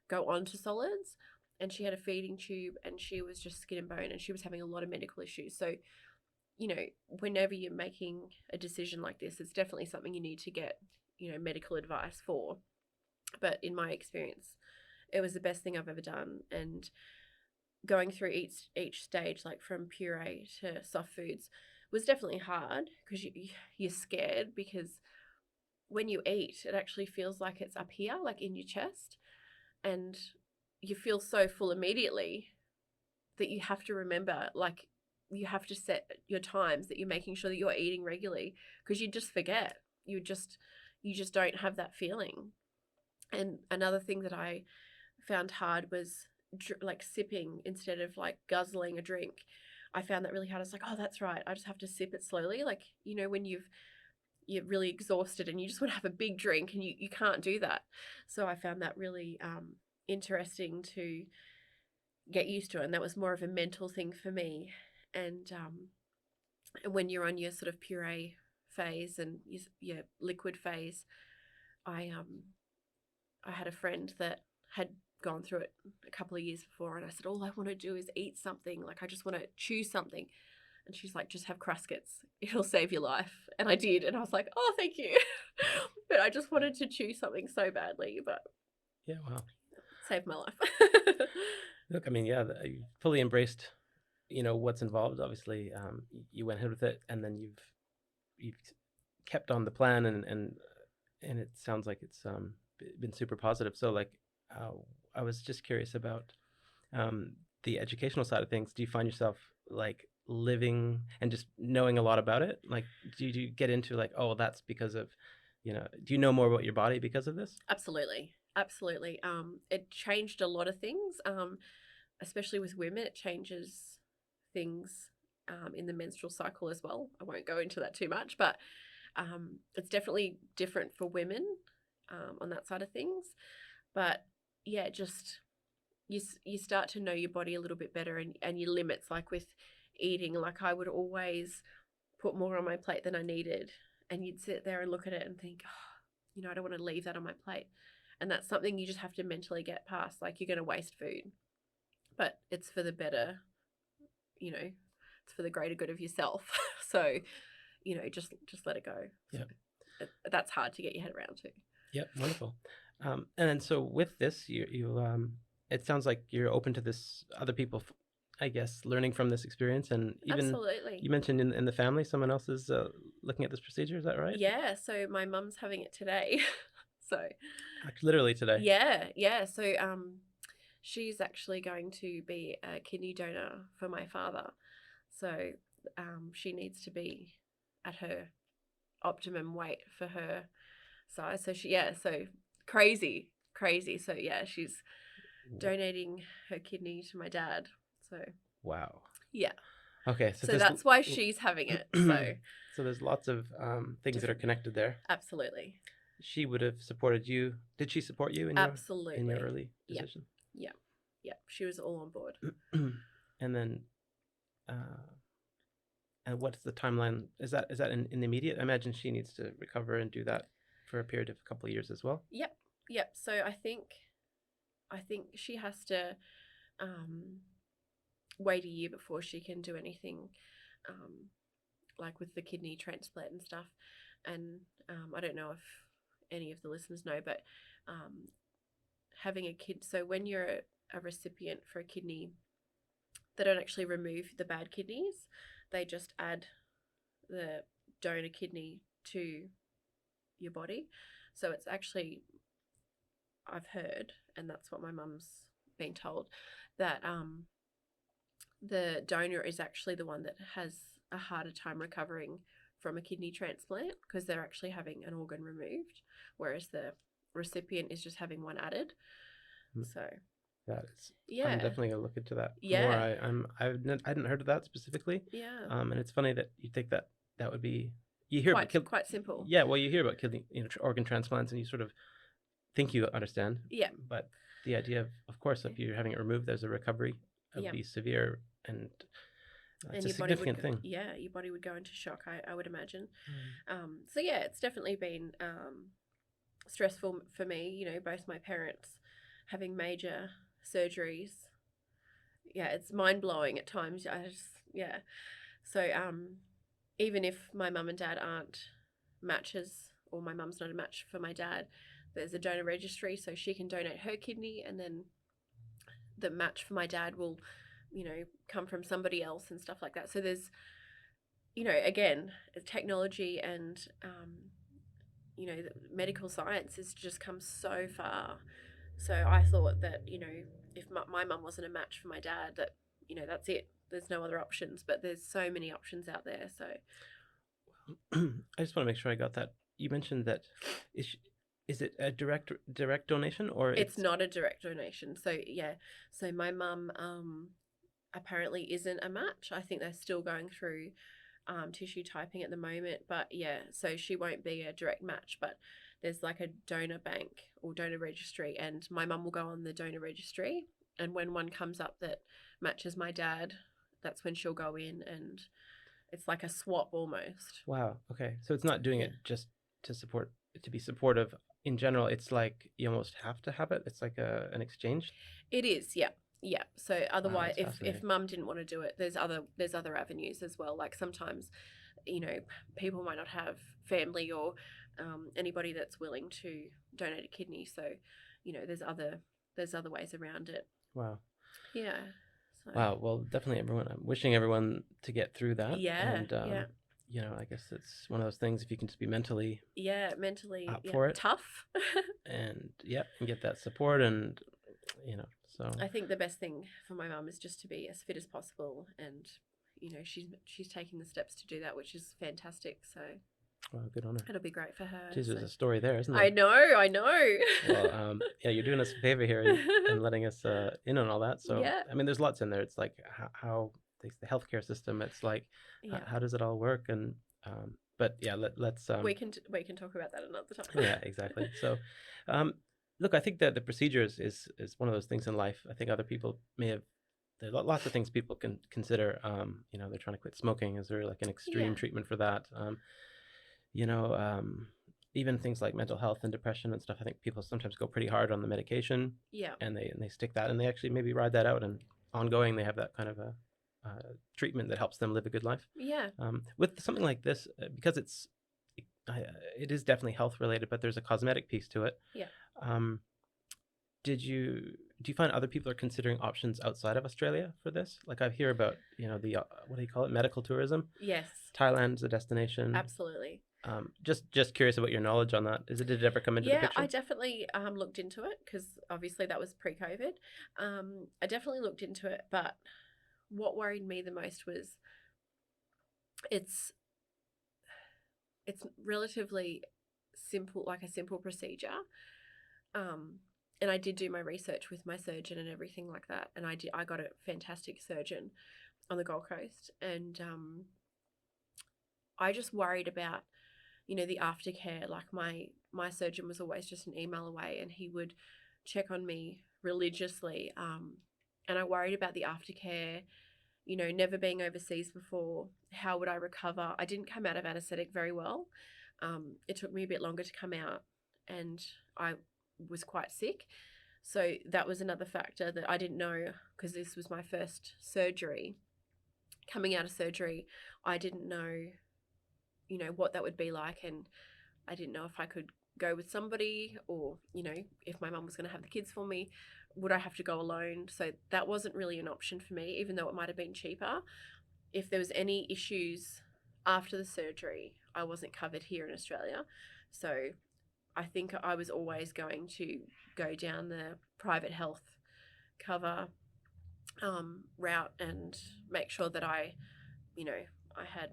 go on to solids. And she had a feeding tube, and she was just skin and bone, and she was having a lot of medical issues. So, whenever you're making a decision like this, it's definitely something you need to get, medical advice for. But in my experience, it was the best thing I've ever done. And going through each stage, like from puree to soft foods, was definitely hard, because you're scared, because when you eat, it actually feels like it's up here, like in your chest, and you feel so full immediately that you have to remember, like, you have to set your times, that you're making sure that you're eating regularly, because you just forget. You just don't have that feeling. And another thing that I found hard was like sipping instead of like guzzling a drink. I found that really hard. I was like, oh, that's right, I just have to sip it slowly. Like, when you're really exhausted and you just want to have a big drink, and you can't do that. So I found that really interesting to get used to it, and that was more of a mental thing for me. And when you're on your sort of puree phase and your liquid phase, I had a friend that had gone through it a couple of years before, and I said, all I want to do is eat something, like I just want to chew something. And she's like, just have Cruskets, it'll save your life. And I did, and I was like, oh, thank you. But I just wanted to chew something so badly, but
yeah, wow,
saved my life.
Look, I mean, yeah, you fully embraced what's involved. Obviously, you went ahead with it, and then you've kept on the plan, and it sounds like it's been super positive. So like, I was just curious about the educational side of things. Do you find yourself like living and just knowing a lot about it? Like, do you get into like, oh, that's because of, do you know more about your body because of this?
Absolutely. It changed a lot of things, especially with women. It changes things in the menstrual cycle as well. I won't go into that too much, but it's definitely different for women on that side of things. But yeah, just you start to know your body a little bit better, and your limits, like with eating. Like, I would always put more on my plate than I needed, and you'd sit there and look at it and think, oh, I don't want to leave that on my plate. And that's something you just have to mentally get past. Like, you're going to waste food, but it's for the better, it's for the greater good of yourself. So, just let it go.
Yeah.
So that's hard to get your head around too.
Yep, wonderful. And then so with this, you it sounds like you're open to this, other people, I guess, learning from this experience, and even
Absolutely.
you mentioned in the family, someone else is looking at this procedure. Is that right?
Yeah. So my mum's having it today. So
literally today.
Yeah. So she's actually going to be a kidney donor for my father. So she needs to be at her optimum weight for her size. So so crazy. So yeah, she's donating her kidney to my dad. So
Wow.
yeah.
Okay,
So that's why she's having it. So
so there's lots of things that are connected there.
Absolutely.
She would have supported you. Did she support you in your early decision?
Yeah. She was all on board.
And then, and what's the timeline? Is that in the immediate? I imagine she needs to recover and do that for a period of a couple of years as well.
Yep. So I think she has to wait a year before she can do anything, like with the kidney transplant and stuff. And I don't know if any of the listeners know, but having a kid. So when you're a recipient for a kidney, they don't actually remove the bad kidneys. They just add the donor kidney to your body. So it's actually, I've heard, and that's what my mum's been told, that the donor is actually the one that has a harder time recovering from a kidney transplant because they're actually having an organ removed, whereas the recipient is just having one added. So
that's I'm definitely gonna look into that more. I hadn't heard of that specifically. And it's funny that you think that would be, you hear
quite simple.
Yeah, well, you hear about kidney, organ transplants, and you sort of think you understand.
Yeah.
But the idea of course, if you're having it removed, there's a recovery. It would be severe, and it's a significant thing.
Yeah, your body would go into shock, I would imagine. So yeah, it's definitely been stressful for me. You know, both my parents having major surgeries. Yeah, it's mind blowing at times. So even if my mum and dad aren't matches, or my mum's not a match for my dad, there's a donor registry, so she can donate her kidney, and then the match for my dad will, come from somebody else and stuff like that. So there's, again, technology and, the medical science has just come so far. So I thought that, if my mum wasn't a match for my dad, that, that's it. There's no other options, but there's so many options out there. So
I just want to make sure I got that. You mentioned that is it a direct donation, or
it's not a direct donation? So yeah, so my mum apparently isn't a match. I think they're still going through tissue typing at the moment, but yeah, so she won't be a direct match, but there's like a donor bank or donor registry, and my mum will go on the donor registry, and when one comes up that matches my dad, that's when she'll go in, and it's like a swap almost.
Wow. Okay, so it's not doing it just to be supportive. In general, it's like you almost have to have it. It's like an exchange.
It is, yeah. So otherwise, if mum didn't want to do it, there's other avenues as well. Like sometimes, people might not have family or anybody that's willing to donate a kidney. So, there's other ways around it.
Wow.
Yeah. So.
Wow. Well, definitely, I'm wishing everyone to get through that.
Yeah.
And, I guess it's one of those things, if you can just be mentally up for it,
tough,
and get that support, and so
I think the best thing for my mum is just to be as fit as possible, and she's taking the steps to do that, which is fantastic. So
good on her.
It'll be great for her.
There's a story there, isn't there?
I know.
Well, you're doing us a favor here and letting us in on all that. So I mean, there's lots in there. It's like how the healthcare system. It's like how does it all work? And but yeah, let's
we can talk about that another time.
Yeah, exactly. So look, I think that the procedures is one of those things in life. I think other people may have. There are lots of things people can consider. They're trying to quit smoking. Is there like an extreme treatment for that? Even things like mental health and depression and stuff. I think people sometimes go pretty hard on the medication.
Yeah.
And they stick that, and they actually maybe ride that out, and ongoing they have that kind of a treatment that helps them live a good life.
Yeah.
With something like this, because it is definitely health related, but there's a cosmetic piece to it.
Yeah.
Do you find other people are considering options outside of Australia for this? Like I hear about, the what do you call it, medical tourism?
Yes.
Thailand's a destination.
Absolutely.
Just curious about your knowledge on that. Did it ever come into the picture?
Yeah, I definitely looked into it, because obviously that was pre-COVID. I definitely looked into it, but what worried me the most was it's relatively simple, like a simple procedure. And I did do my research with my surgeon and everything like that. And I got a fantastic surgeon on the Gold Coast. And I just worried about, the aftercare. Like my surgeon was always just an email away, and he would check on me religiously. And I worried about the aftercare, never being overseas before. How would I recover? I didn't come out of anesthetic very well. It took me a bit longer to come out, and I was quite sick. So that was another factor that I didn't know, because this was my first surgery. Coming out of surgery, I didn't know, what that would be like, and I didn't know if I could go with somebody, or, if my mum was going to have the kids for me, would I have to go alone? So that wasn't really an option for me, even though it might have been cheaper. If there was any issues after the surgery, I wasn't covered here in Australia. So I think I was always going to go down the private health cover route, and make sure that I had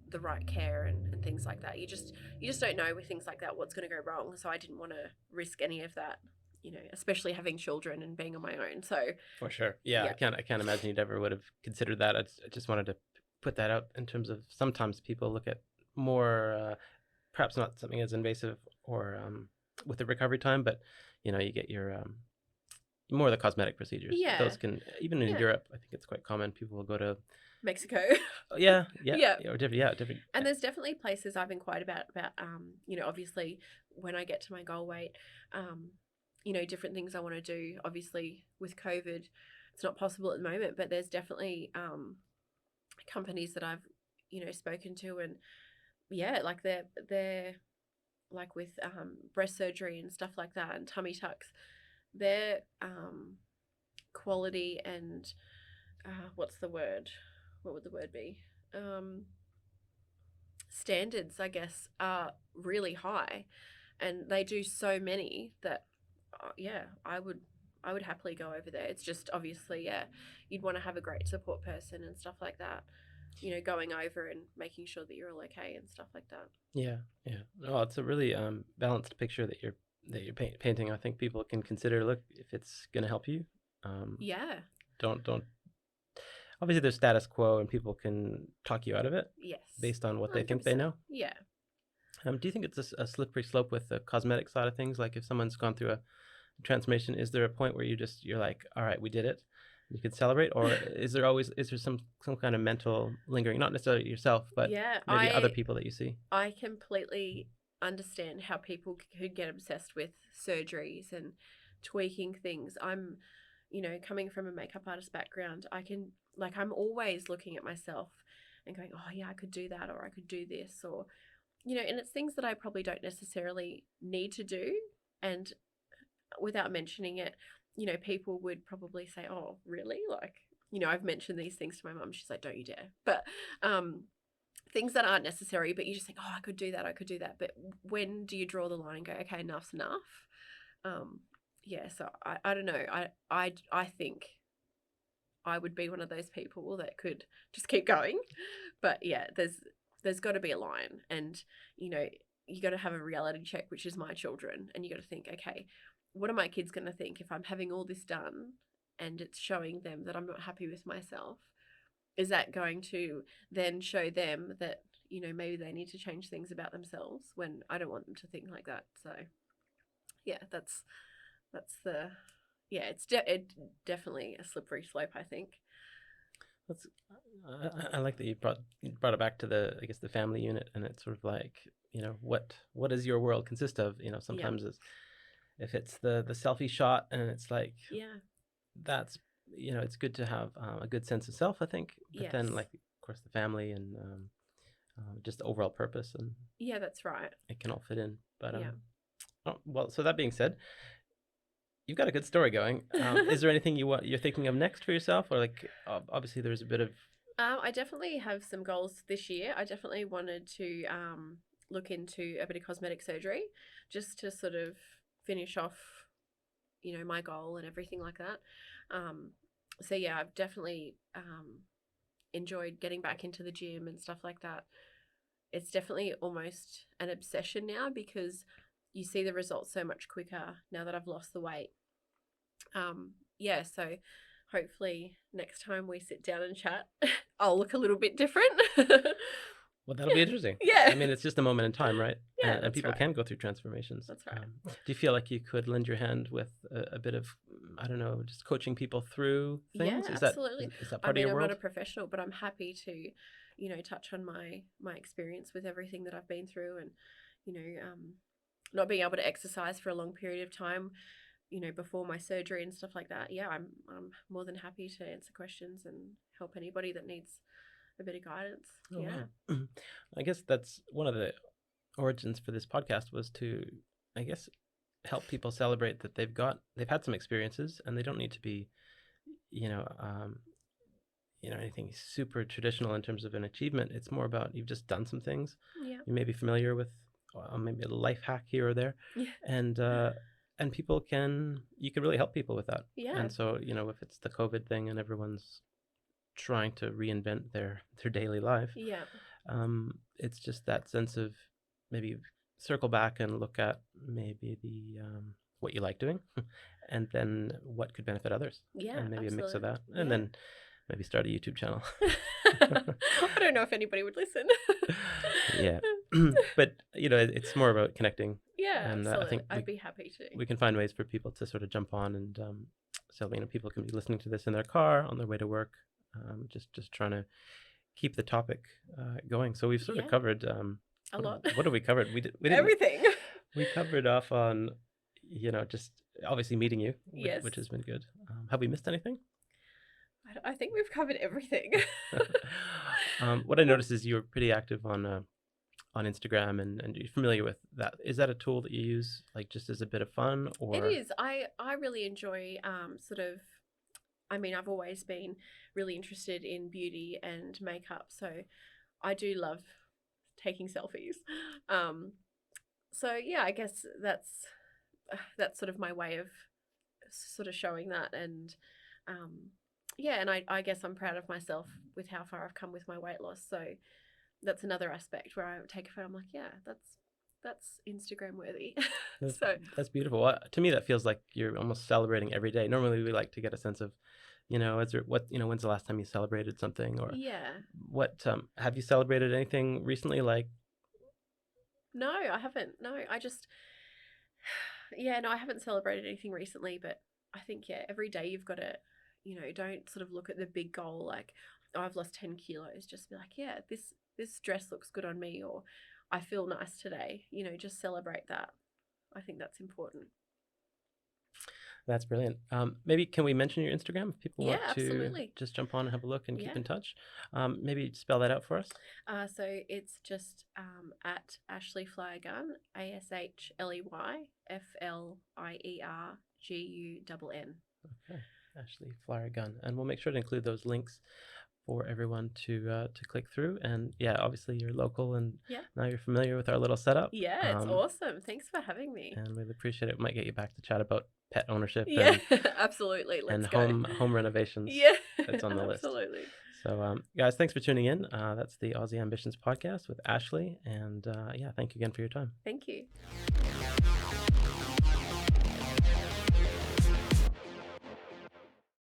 the right care and things like that. You just don't know with things like that what's going to go wrong. So I didn't want to risk any of that, especially having children and being on my own. So
For sure. Yeah,
yeah.
I can't imagine you'd ever would have considered that. I just wanted to put that out in terms of sometimes people look at more, perhaps not something as invasive or with the recovery time, but you get your more of the cosmetic procedures.
Yeah.
Those can, even in
Yeah.
Europe, I think it's quite common. People will go to
Mexico.
yeah,
Yeah.
or different.
And there's definitely places I've inquired about obviously when I get to my goal weight, different things I want to do. Obviously with COVID, it's not possible at the moment, but there's definitely companies that I've spoken to, and yeah, like they're like with breast surgery and stuff like that, and tummy tucks, their quality and what's the word? What would the word be? Standards, I guess, are really high, and they do so many that, yeah, I would happily go over there. It's just obviously, yeah, you'd want to have a great support person and stuff like that, going over and making sure that you're all okay and stuff like that.
Yeah, yeah. No, it's a really balanced picture that you're painting. I think people can consider, look, if it's going to help you.
Yeah.
Don't. Obviously, there's status quo, and people can talk you out of it
Yes.
based on what they think they
100%.
know.
Yeah.
Do you think it's a slippery slope with the cosmetic side of things? Like if someone's gone through a transformation, is there a point where you're like, all right, we did it, you could celebrate, or is there some kind of mental lingering, not necessarily yourself, but
Yeah,
maybe other people that you see?
I completely understand how people could get obsessed with surgeries and tweaking things. I'm, coming from a makeup artist background, I'm always looking at myself and going, oh, yeah, I could do that, or I could do this, or, and it's things that I probably don't necessarily need to do. And without mentioning it, people would probably say, oh, really? Like, I've mentioned these things to my mum. She's like, don't you dare. But, things that aren't necessary, but you just think, oh, I could do that, I could do that. But when do you draw the line and go, okay, enough's enough? Yeah, so I don't know. I think I would be one of those people that could just keep going. But yeah, there's got to be a line, and you got to have a reality check, which is my children, and you got to think, okay, what are my kids going to think if I'm having all this done and it's showing them that I'm not happy with myself? Is that going to then show them that, maybe they need to change things about themselves, when I don't want them to think like that? So yeah, that's the, yeah, it's definitely a slippery slope, I think.
That's I like that you brought it back to the, I guess, the family unit, and it's sort of like, what does your world consist of? Sometimes it's, if it's the selfie shot, and it's like,
Yeah.
that's, it's good to have a good sense of self, I think, but then,
Yes.
like, of course, the family and just the overall purpose, and
Yeah, that's right.
it can all fit in. But
Yeah.
oh, well, so that being said, you've got a good story going. Is there anything you're thinking of next for yourself, or like, obviously there's a bit of
I definitely have some goals this year. I definitely wanted to look into a bit of cosmetic surgery, just to sort of finish off, my goal and everything like that. So yeah, I've definitely enjoyed getting back into the gym and stuff like that. It's definitely almost an obsession now because you see the results so much quicker now that I've lost the weight. Yeah, so hopefully next time we sit down and chat, I'll look a little bit different.
Well, that'll be interesting.
Yeah.
I mean, it's just a moment in time, right?
Yeah,
and
that's
people
right.
can go through transformations.
That's right.
Do you feel like you could lend your hand with a bit of, I don't know, just coaching people through things?
Yeah,
Is
absolutely.
that
I
part of
mean,
your
I'm
world?
not a professional, but I'm happy to, touch on my experience with everything that I've been through, and not being able to exercise for a long period of time, before my surgery and stuff like that. Yeah, I'm more than happy to answer questions and help anybody that needs a bit of guidance.
Oh,
Yeah.
wow. I guess that's one of the origins for this podcast, was to, I guess, help people celebrate that they've had some experiences, and they don't need to be, you know, anything super traditional in terms of an achievement. It's more about you've just done some things.
Yeah.
You may be familiar with maybe a life hack here or there,
Yeah.
and you can really help people with that.
Yeah.
And so, if it's the COVID thing and everyone's trying to reinvent their daily life,
Yeah.
it's just that sense of maybe circle back and look at maybe the what you like doing, and then what could benefit others.
Yeah,
And maybe
absolutely.
a mix of that, and
Yeah.
then maybe start a YouTube channel.
I don't know if anybody would listen.
Yeah. But it's more about connecting.
Yeah,
And
absolutely.
I think
I'd be happy to.
we can find ways for people to sort of jump on, and so people can be listening to this in their car on their way to work, just trying to keep the topic going. So we've sort of covered
a lot.
What have we covered? We didn't
Everything.
We covered off on just obviously meeting you,
Yes.
which has been good. Have we missed anything?
I think we've covered everything.
What I noticed is you're pretty active on Instagram, and you're familiar with that. Is that a tool that you use like just as a bit of fun, or?
It is. I really enjoy sort of. I mean, I've always been really interested in beauty and makeup, so I do love taking selfies. So yeah, I guess that's sort of my way of sort of showing that, and yeah, and I guess I'm proud of myself with how far I've come with my weight loss. So that's another aspect where I take a photo. I'm like, yeah, that's Instagram worthy.
That's beautiful. To me, that feels like you're almost celebrating every day. Normally, we like to get a sense of, when's the last time you celebrated something, or
yeah.
What have you celebrated anything recently? Like,
no, I haven't. No, I just, yeah, no, I haven't celebrated anything recently. But I think every day you've got to, don't sort of look at the big goal like, oh, I've lost 10 kilos. Just be like, yeah, this dress looks good on me, or I feel nice today. Just celebrate that. I think that's important.
That's brilliant. Maybe can we mention your Instagram if people want to
absolutely.
just jump on and have a look and keep in touch? Maybe spell that out for us.
So it's just at Ashley Flier-Gunn, ASHLEYFLIERGUNN.
Okay, Ashley Flier-Gunn, and we'll make sure to include those links for everyone to click through. And yeah, obviously you're local, and now you're familiar with our little setup.
Yeah, it's awesome. Thanks for having me.
And really appreciate it. Might get you back to chat about pet ownership.
Yeah, absolutely. Let's go.
Home renovations.
Yeah,
that's on the list.
Absolutely.
So, guys, thanks for tuning in. That's the Aussie Ambitions podcast with Ashley, and yeah, thank you again for your time.
Thank you.